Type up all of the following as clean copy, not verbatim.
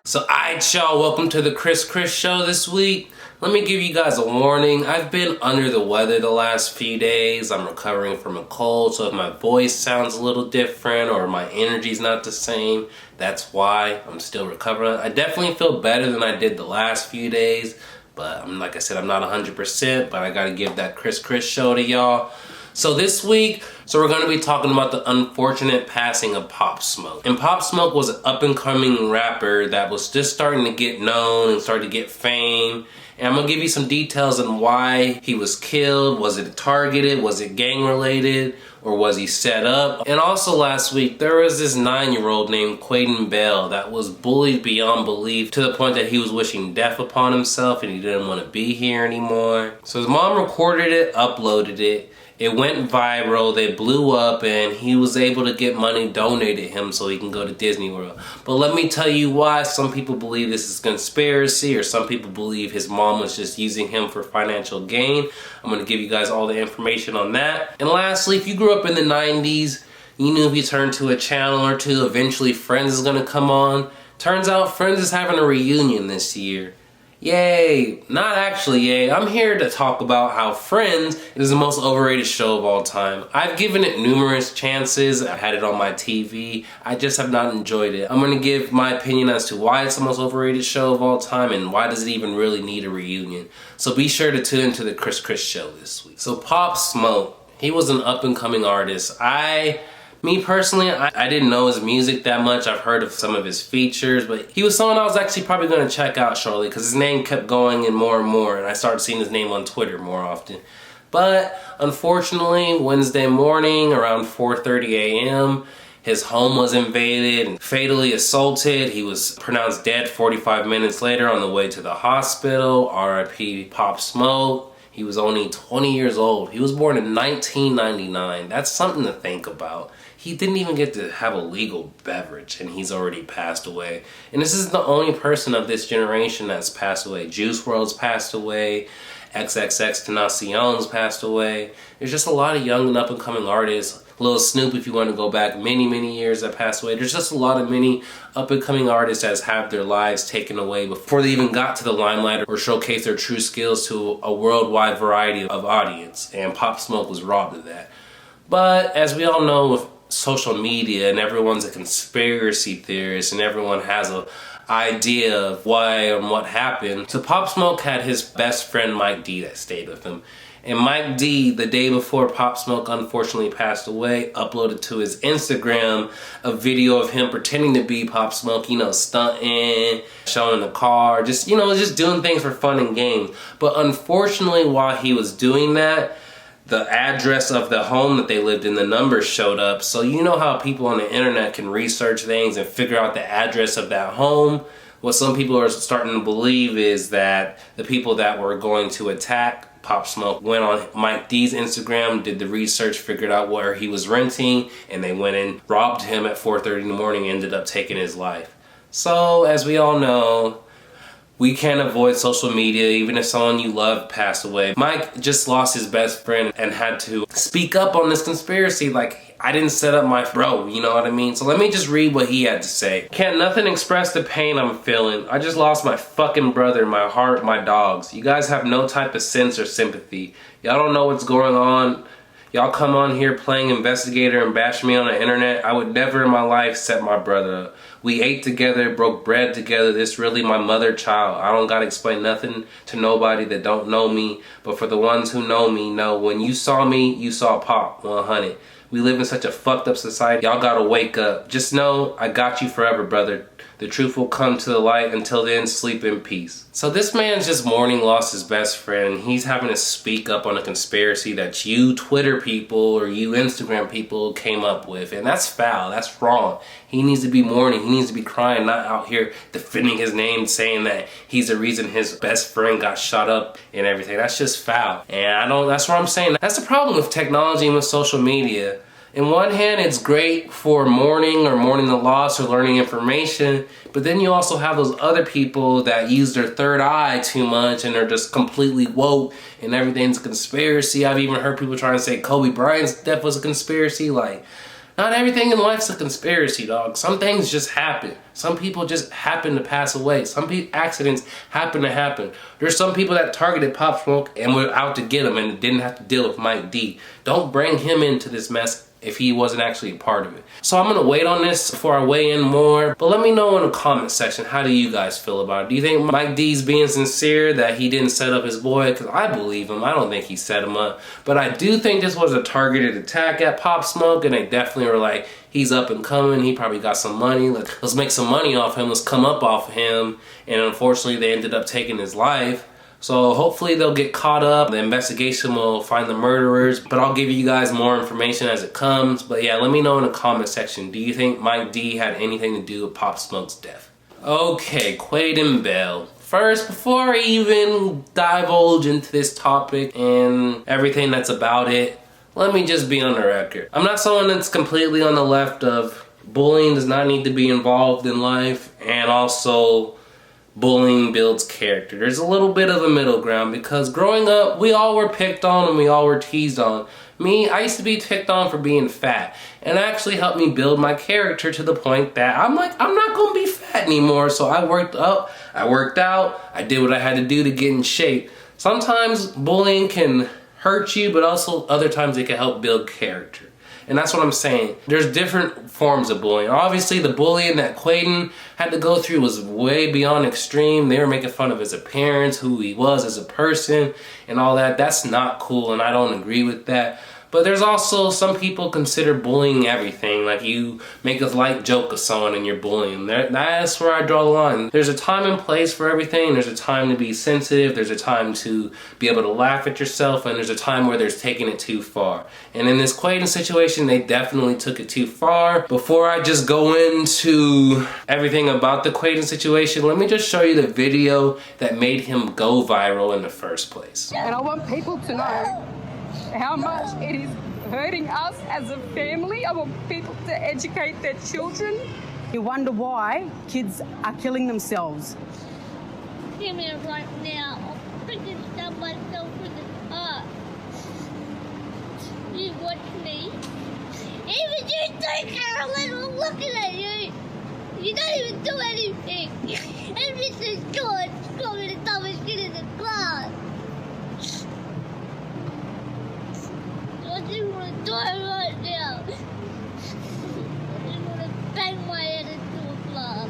So, alright y'all, welcome to the Chris Show this week. Let me give you guys a warning. I've been under the weather the last few days. I'm recovering from a cold, so if my voice sounds a little different or my energy's not the same, that's why I'm still recovering. I definitely feel better than I did the last few days, but like I said, I'm not 100%, but I gotta give that Chris Show to y'all. So this week, we're going to be talking about the unfortunate passing of Popsmoke. And Popsmoke was an up-and-coming rapper that was just starting to get known and starting to get fame. And I'm going to give you some details on why he was killed. Was it targeted? Was it gang-related? Or was he set up? And also last week, there was this 9-year-old named Quaden Bell that was bullied beyond belief to the point that he was wishing death upon himself and he didn't want to be here anymore. So his mom recorded it, uploaded it. It went viral, they blew up, and he was able to get money donated him so he can go to Disney World. But let me tell you why some people believe this is conspiracy, or some people believe his mom was just using him for financial gain. I'm going to give you guys all the information on that. And lastly, if you grew up in the 90s, you knew if you turned to a channel or two, eventually Friends is going to come on. Turns out Friends is having a reunion this year. Yay! Not actually yay. I'm here to talk about how Friends is the most overrated show of all time. I've given it numerous chances. I had it on my TV. I just have not enjoyed it. I'm going to give my opinion as to why it's the most overrated show of all time and why does it even really need a reunion. So be sure to tune into the Chris Show this week. So Popsmoke, he was an up-and-coming artist. Me personally, I didn't know his music that much. I've heard of some of his features, but he was someone I was actually probably going to check out shortly because his name kept going in more and more, and I started seeing his name on Twitter more often. But unfortunately, Wednesday morning around 4:30 a.m., his home was invaded and fatally assaulted. He was pronounced dead 45 minutes later on the way to the hospital. R.I.P. Popsmoke. He was only 20 years old. He was born in 1999. That's something to think about. He didn't even get to have a legal beverage and he's already passed away. And this is the only person of this generation that's passed away. Juice WRLD's passed away. XXXTentacion's passed away. There's just a lot of young and up-and-coming artists. Lil Snoop, if you want to go back many years, that passed away. There's just a lot of many up-and-coming artists that have their lives taken away before they even got to the limelight or showcase their true skills to a worldwide variety of audience. And Popsmoke was robbed of that. But as we all know, with social media and everyone's a conspiracy theorist and everyone has a idea of why and what happened. So Popsmoke had his best friend Mike D that stayed with him. And Mike D, the day before Popsmoke unfortunately passed away, uploaded to his Instagram a video of him pretending to be Popsmoke, stunting, showing the car, just doing things for fun and games. But unfortunately, while he was doing that, the address of the home that they lived in, the numbers showed up. So you know how people on the internet can research things and figure out the address of that home? What some people are starting to believe is that the people that were going to attack Popsmoke went on Mike D's Instagram, did the research, figured out where he was renting, and they went and robbed him at 4:30 in the morning and ended up taking his life. So, as we all know, we can't avoid social media, even if someone you love passed away. Mike just lost his best friend and had to speak up on this conspiracy like, I didn't set up my bro, you know what I mean? So let me just read what he had to say. Can't nothing express the pain I'm feeling. I just lost my fucking brother, my heart, my dogs. You guys have no type of sense or sympathy. Y'all don't know what's going on. Y'all come on here playing investigator and bash me on the internet. I would never in my life set my brother up. We ate together, broke bread together. This really my mother child. I don't gotta explain nothing to nobody that don't know me. But for the ones who know me, know when you saw me, you saw Pop 100. We live in such a fucked up society. Y'all gotta wake up. Just know I got you forever, brother. The truth will come to the light. Until then, sleep in peace. So this man's just mourning lost his best friend. He's having to speak up on a conspiracy that you Twitter people or you Instagram people came up with. And that's foul. That's wrong. He needs to be mourning. He needs to be crying, not out here defending his name, saying that he's the reason his best friend got shot up and everything. That's just foul. And that's what I'm saying. That's the problem with technology and with social media. In one hand, it's great for mourning the loss or learning information, but then you also have those other people that use their third eye too much and they're just completely woke and everything's a conspiracy. I've even heard people trying to say Kobe Bryant's death was a conspiracy. Like, Not everything in life's a conspiracy, dog. Some things just happen. Some people just happen to pass away. Some accidents happen to happen. There's some people that targeted Popsmoke and were out to get him and didn't have to deal with Mike D. Don't bring him into this mess if he wasn't actually a part of it. So I'm gonna wait on this before I weigh in more, but let me know in the comment section, how do you guys feel about it? Do you think Mike D's being sincere that he didn't set up his boy? Because I believe him. I don't think he set him up. But I do think this was a targeted attack at Popsmoke, and they definitely were like, he's up and coming, he probably got some money, let's make some money off him, let's come up off of him. And unfortunately they ended up taking his life. So hopefully they'll get caught up. The investigation will find the murderers, but I'll give you guys more information as it comes. But yeah, let me know in the comment section. Do you think Mike D had anything to do with Popsmoke's death? Okay, Quaden Bell. First, before I even divulge into this topic and everything that's about it, let me just be on the record. I'm not someone that's completely on the left of bullying does not need to be involved in life, and also bullying builds character. There's a little bit of a middle ground, because growing up, we all were picked on and we all were teased on. Me, I used to be picked on for being fat, and it actually helped me build my character to the point that I'm like, I'm not gonna be fat anymore. So I worked up, I worked out, I did what I had to do to get in shape. Sometimes bullying can hurt you, but also other times it can help build character. And that's what I'm saying. There's different forms of bullying. Obviously, the bullying that Quaden had to go through was way beyond extreme. They were making fun of his appearance, who he was as a person, and all that. That's not cool, and I don't agree with that. But there's also some people consider bullying everything. Like, you make a light joke of someone and you're bullying. That's where I draw the line. There's a time and place for everything. There's a time to be sensitive. There's a time to be able to laugh at yourself. And there's a time where there's taking it too far. And in this Quaden situation, they definitely took it too far. Before I just go into everything about the Quaden situation, let me just show you the video that made him go viral in the first place. And I want people to know how much it is hurting us as a family. I want people to educate their children. You wonder why kids are killing themselves. Give me it right now. I'll freaking stab myself with the heart. You watch me. Even you think you're a little looking at you. You don't even do anything. Everything's good. It's got me the dumbest kid in the class. I just want to die right now. I just want to bang my head into a glass.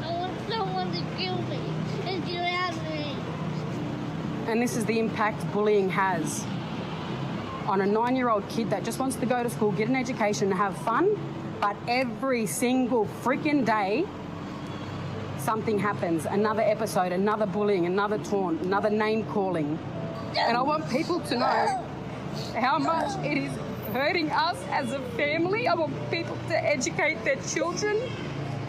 I want someone to kill me and drown me. And this is the impact bullying has on a 9-year-old kid that just wants to go to school, get an education, and have fun. But every single freaking day, something happens. Another episode, another bullying, another taunt, another name calling. And I want people to know how much it is hurting us as a family. I want people to educate their children.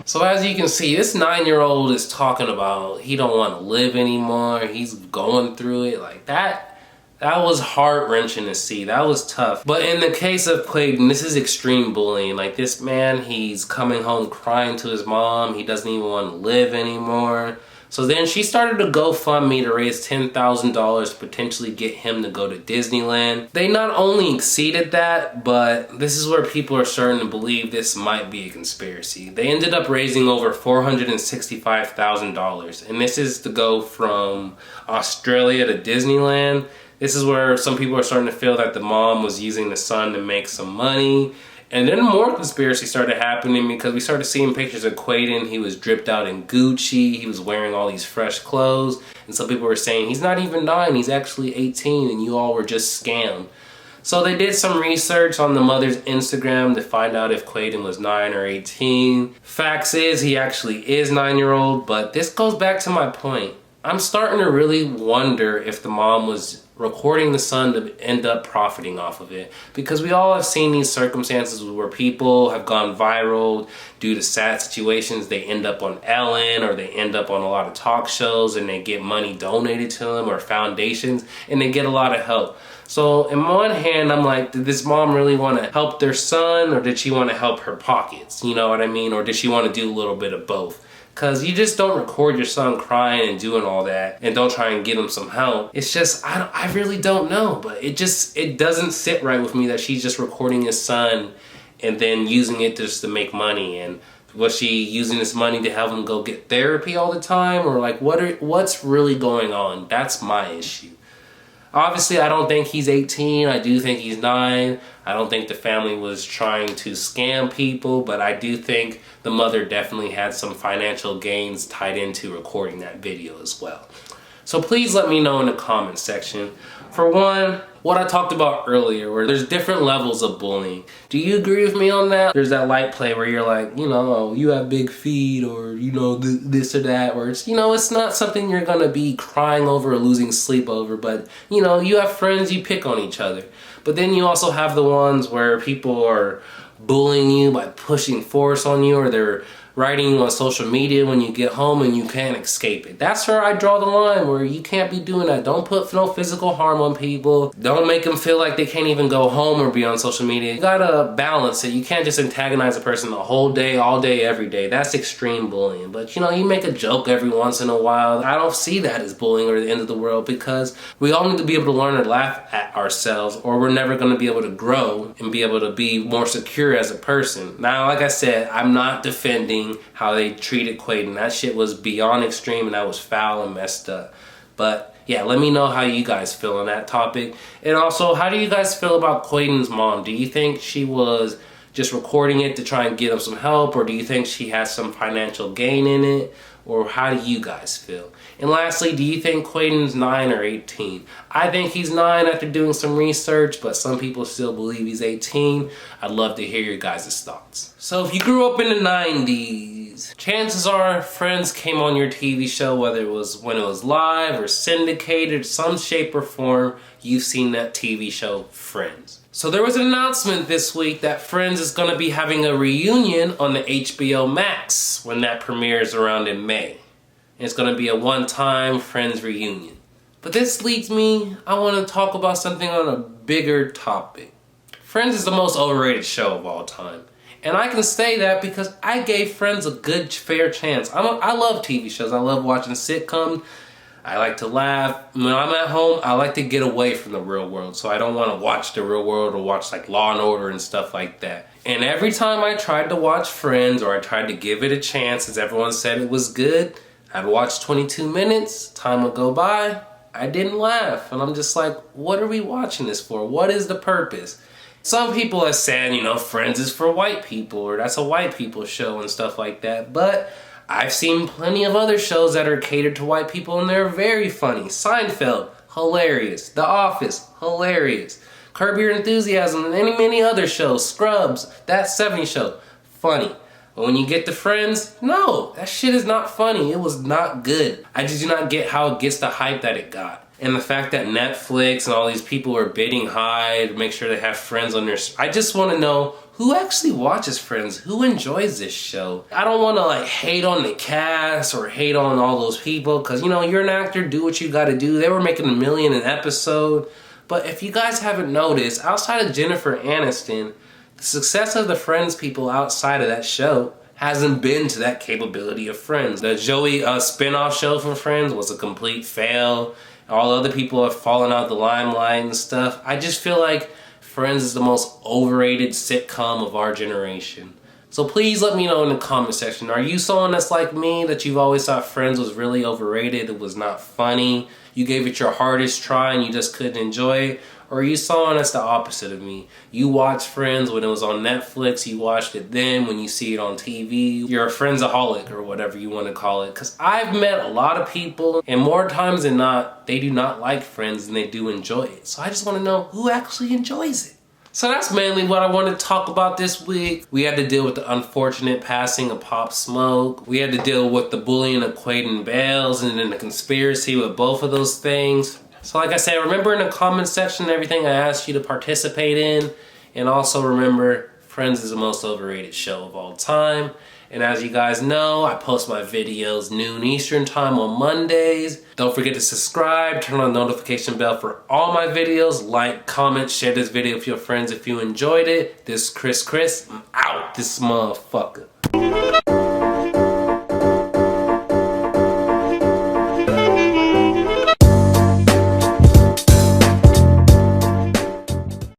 So as you can see, this 9-year-old is talking about he don't want to live anymore. He's going through it like that. That was heart-wrenching to see. That was tough. But in the case of Quaden, this is extreme bullying. Like, this man, he's coming home crying to his mom. He doesn't even want to live anymore. So then she started a GoFundMe to raise $10,000 to potentially get him to go to Disneyland. They not only exceeded that, but this is where people are starting to believe this might be a conspiracy. They ended up raising over $465,000. And this is to go from Australia to Disneyland. This is where some people are starting to feel that the mom was using the son to make some money. And then more conspiracy started happening because we started seeing pictures of Quaden. He was dripped out in Gucci. He was wearing all these fresh clothes. And some people were saying, he's not even 9, he's actually 18 and you all were just scammed. So they did some research on the mother's Instagram to find out if Quaden was 9 or 18. Facts is, he actually is 9-year-old, but this goes back to my point. I'm starting to really wonder if the mom was recording the son to end up profiting off of it, because we all have seen these circumstances where people have gone viral due to sad situations. They end up on Ellen, or they end up on a lot of talk shows, and they get money donated to them, or foundations, and they get a lot of help. So in one hand, I'm like, did this mom really want to help their son, or did she want to help her pockets? You know what I mean? Or did she want to do a little bit of both? Because you just don't record your son crying and doing all that and don't try and get him some help. It's just, I really don't know. But it doesn't sit right with me that she's just recording his son and then using it just to make money. And was she using this money to have him go get therapy all the time? Or like, what's really going on? That's my issue. Obviously, I don't think he's 18. I do think he's 9. I don't think the family was trying to scam people, but I do think the mother definitely had some financial gains tied into recording that video as well. So please let me know in the comment section. For one, what I talked about earlier, where there's different levels of bullying. Do you agree with me on that? There's that light play where you're like, you know, oh, you have big feet, or, you know, this or that, where it's, you know, it's not something you're gonna be crying over or losing sleep over, but, you know, you have friends, you pick on each other. But then you also have the ones where people are bullying you by pushing force on you, or they're writing you on social media when you get home and you can't escape it. That's where I draw the line, where you can't be doing that. Don't put no physical harm on people. Don't make them feel like they can't even go home or be on social media. You gotta balance it. You can't just antagonize a person the whole day, all day, every day. That's extreme bullying. But you know, you make a joke every once in a while. I don't see that as bullying or the end of the world, because we all need to be able to learn to laugh at ourselves, or we're never gonna be able to grow and be able to be more secure as a person. Now, like I said, I'm not defending how they treated Quaden. That shit was beyond extreme, and that was foul and messed up. But yeah, let me know how you guys feel on that topic. And also, how do you guys feel about Quaden's mom? Do you think she was just recording it to try and get him some help, or do you think she has some financial gain in it? Or how do you guys feel? And lastly, do you think Quaden's 9 or 18? I think he's 9 after doing some research, but some people still believe he's 18. I'd love to hear your guys' thoughts. So if you grew up in the 90s, chances are Friends came on your TV show, whether it was when it was live or syndicated, some shape or form, you've seen that TV show Friends. So there was an announcement this week that Friends is going to be having a reunion on the HBO Max when that premieres around in May. It's going to be a one-time Friends reunion. But this leads me, I want to talk about something on a bigger topic. Friends is the most overrated show of all time. And I can say that because I gave Friends a good, fair chance. I love TV shows. I love watching sitcoms. I like to laugh. When I'm at home, I like to get away from the real world. So I don't want to watch the real world or watch like Law and Order and stuff like that. And every time I tried to watch Friends, or I tried to give it a chance, as everyone said it was good, I'd watch 22 minutes, time would go by, I didn't laugh. And I'm just like, what are we watching this for? What is the purpose? Some people have said, you know, Friends is for white people, or that's a white people show and stuff like that. But I've seen plenty of other shows that are catered to white people, and they're very funny. Seinfeld, hilarious. The Office, hilarious. Curb Your Enthusiasm, and many other shows. Scrubs, That 70s Show, funny. But when you get to Friends, no, that shit is not funny. It was not good. I just do not get how it gets the hype that it got. And the fact that Netflix and all these people are bidding high to make sure they have Friends on their... I just want to know who actually watches Friends, who enjoys this show. I don't want to like hate on the cast or hate on all those people, because you know, you're an actor, do what you got to do. They were making $1 million an episode. But if you guys haven't noticed, outside of Jennifer Aniston, the success of the Friends people outside of that show hasn't been to that capability of Friends. The Joey spin-off show from Friends was a complete fail. All other people have fallen out of the limelight and stuff. I just feel like Friends is the most overrated sitcom of our generation. So please let me know in the comment section. Are you someone that's like me, that you've always thought Friends was really overrated, it was not funny, you gave it your hardest try and you just couldn't enjoy it? Or are you someone that's the opposite of me? You watched Friends when it was on Netflix, you watched it then when you see it on TV. You're a Friendsaholic, or whatever you want to call it. Because I've met a lot of people, and more times than not, they do not like Friends and they do enjoy it. So I just want to know who actually enjoys it. So that's mainly what I wanted to talk about this week. We had to deal with the unfortunate passing of Popsmoke. We had to deal with the bullying of Quaden Brayles, and then the conspiracy with both of those things. So like I said, remember in the comment section everything I asked you to participate in. And also remember, Friends is the most overrated show of all time. And as you guys know, I post my videos noon Eastern time on Mondays. Don't forget to subscribe, turn on the notification bell for all my videos. Like, comment, share this video with your friends if you enjoyed it. This is Chris. I'm out. This motherfucker.